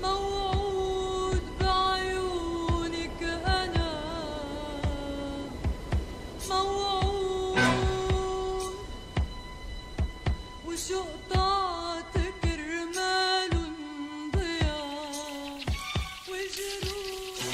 موعود بعيونك أنا، موعود وشوق طاعتك رمال ضياء وجروح.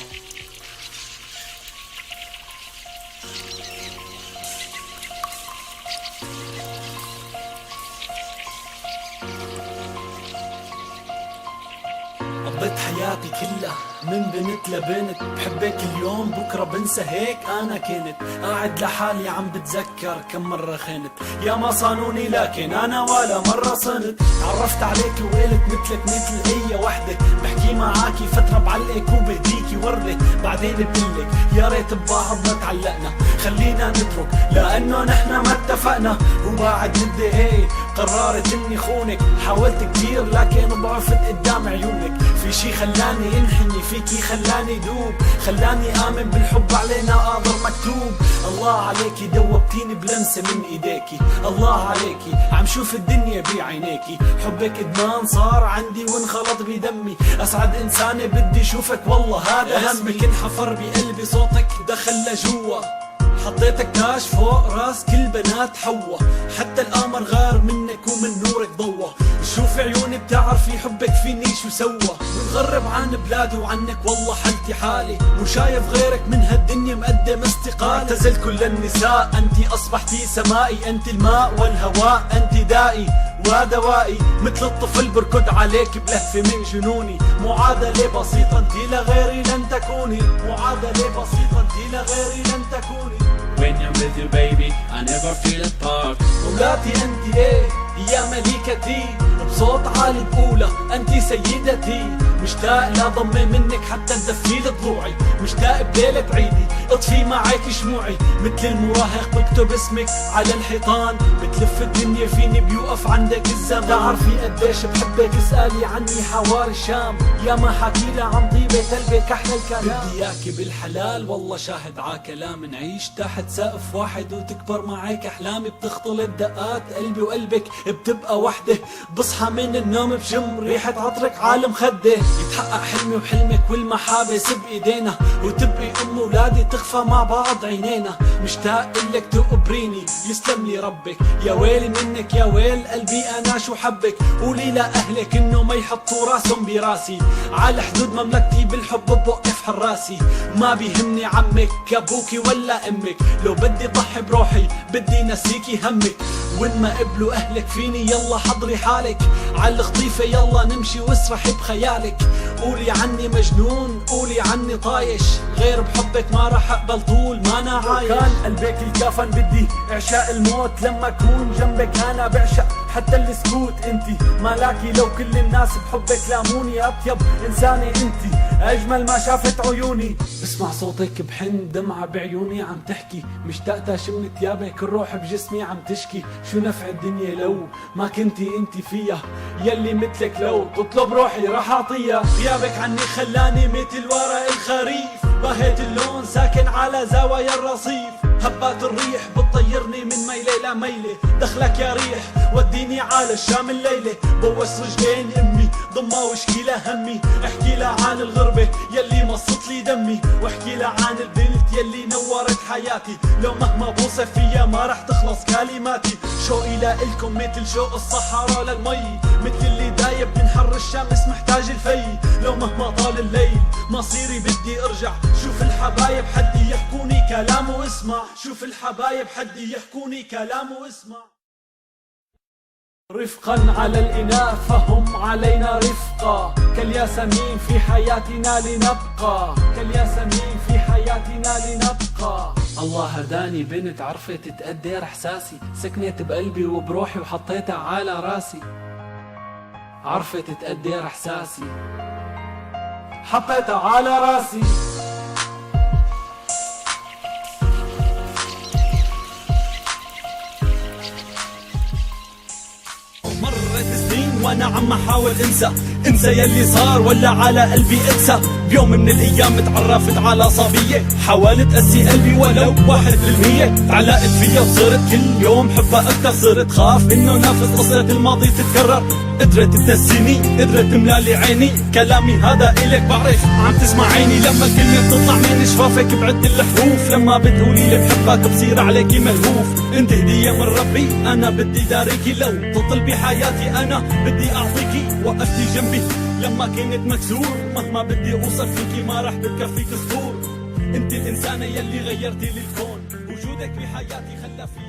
قضيت حياتي كلها من بنت لبنت، بحبك اليوم بكرة بنسى، هيك أنا كنت قاعد لحالي عم بتذكر كم مرة خنت. يا ما صانوني لكن أنا ولا مرة صنت. تعرفت عليك وقلت مثلك مثل أي وحدة، بحكي معاكي فترة بعلقك وبهديكي وردة، بعدين بقلك يا ريت ببعض ما تعلقنا، خلينا نترك لأنه نحنا ما اتفقنا. وبعد مدة هيك قررت اني خونك، حاولت كتير لكن ضعفت قدام عيونك. في شي خلاني انحني فيكي، خلاني دوب، خلاني آمن بالحب علينا قادر مكتوب. الله عليكي دوبتيني بلمسة من ايديكي، الله عليكي عم شوف الدنيا بعينيكي. حبك ادمان صار عندي وانخلط بدمي، اسعد انسانة بدي شوفك والله هذا همي. اسمك انحفر بقلبي، صوتك دخل لجوا، حطيتك تاج فوق راس كل بنات حوا، حتى القمر غار منك ومن نورك ضوى. شوف عيوني بتعرفي حبك فيني شو سوى، متغرب عن بلادي وعنك والله حالتي حالي، وشايف غيرك من هالدنيا مقدم استقالة. اعتزلت كل النساء، انتي اصبحتي سمائي، انتي الماء والهواء، انتي دائي ودوائي. مثل الطفل بركض عليك بلهفة من جنوني، معادلة بسيطة انتي لغيري لن تكوني، معادلة بسيطة انتي لغيري لن تكوني. When I'm with you baby I never feel apart. مولاتي انتي ايه يا مليكتي، بصوت عالي بقولها انتي سيدتي. مشتاق لضمي منك حتى تدفي لي ضلوعي، مشتاق بليلة تعيدي اطفي معك شموعي. مثل المراهق بكتب اسمك على الحيطان، بتلف الدنيا فيني بيوقف عندك الزمان. تعرفي قديش بحبك اسألي عني حواري الشام، يا ما حكيلي عن طيبة قلبك احلى الكلام. بدي اياكي بالحلال والله شاهد ع كلام، نعيش تحت سقف واحد وتكبر معك احلامي. بتختلط دقات قلبي وقلبك بتبقى وحدة، بصحى من النوم بشم ريحة عطرك عالم خده. يتحقق حلمي وحلمك والمحابس بايدينا، وتبقي ام ولادي تخفى مع بعض عينينا. مشتاق لك تقبريني يسلم لي ربك، يا ويلي منك يا ويل قلبي انا شو حبك. قولي لاهلك انه ما يحطوا راسهم براسي، على حدود مملكتي بالحب بوقف حراسي. ما بيهمني عمك ابوكي ولا امك، لو بدي ضحي بروحي بدي نسيكي همك. وين ما قبلوا اهلك فيني يلا حضري حالك، على الخطيفة يلا نمشي واسرحي بخيالك. قولي عني مجنون قولي عني طايش، غير بحبك ما رح اقبل طول ما انا عايش. كان قلبك الكفن بدي اعشاء الموت، لما اكون جنبك انا بعشق حتى السكوت. انتي ملاكي لو كل الناس بحبك لاموني، اطيب انسانة انتي اجمل ما شافت عيوني. بسمع صوتك بحن دمعة بعيوني عم تحكي، مشتاق اشم ثيابك الروح بجسمي عم تشكي. شو نفع الدنيا لو ما كنتي انتي فيها، يلي مثلك لو تطلب روحي راح اعطيها. غيابك عني خلاني مثل ورق الخريف، بهيت اللون ساكن على زوايا الرصيف. هبات الريح بتطيرني من ميلة لميلة، دخلك يا ريح وديني على الشام الليلة. بوس رجلين امي ضمها واشكي لها همي، احكي لها عن الغربة يلي مصت لي دمي، واحكي لها عن البنت يلي نورت حياتي. لو مهما بوصف فيها ما رح تخلص كلماتي. شوقي لإلكم مثل شوق الصحراء للمي، مثل اللي دايب من حر الشمس محتاج الفي. لو مهما طال الليل مصيري بدي ارجع، شوف الحبايب حدي يحكوني كلام واسمع، شوف الحبايب حدي يحكوني كلام واسمع. رفقا على الإناث فهم علينا رفقا، كالياسمين في حياتنا لنبقى، كالياسمين في حياتنا لنبقى. الله هداني بنت عرفت تقدر احساسي، سكنت بقلبي وبروحي وحطيتها على راسي. عرفت تقدر احساسي حطيتها على راسي. مرت سنين وانا عم احاول انسى انسى يلي صار ولا على قلبي انسى. بيوم من الايام تعرفت على صبية حاولت اسي قلبي ولو 1%. تعلقت فيها وصرت كل يوم حبها اكتر. صرت خاف انه نفس قصة الماضي تتكرر. قدرت تنسيني قدرت تملالي عيني. كلامي هذا الك بعرف عم تسمعيني. لما الكلمة بتطلع من شفافك بعد الحروف. لما بتقولي لي بحبك بصير عليكي ملهوف. انت هدية من ربي انا بدي داريكي. لو تطلبي حياتي انا بدي اعطيكي. وقفتي جنبي لما كنت مكسور. مهما بدي اوصل فيكي ما رح بتكفيك سطور. انت الانسانة يلي غيرتي لي الكون. وجودك بحياتي خلى في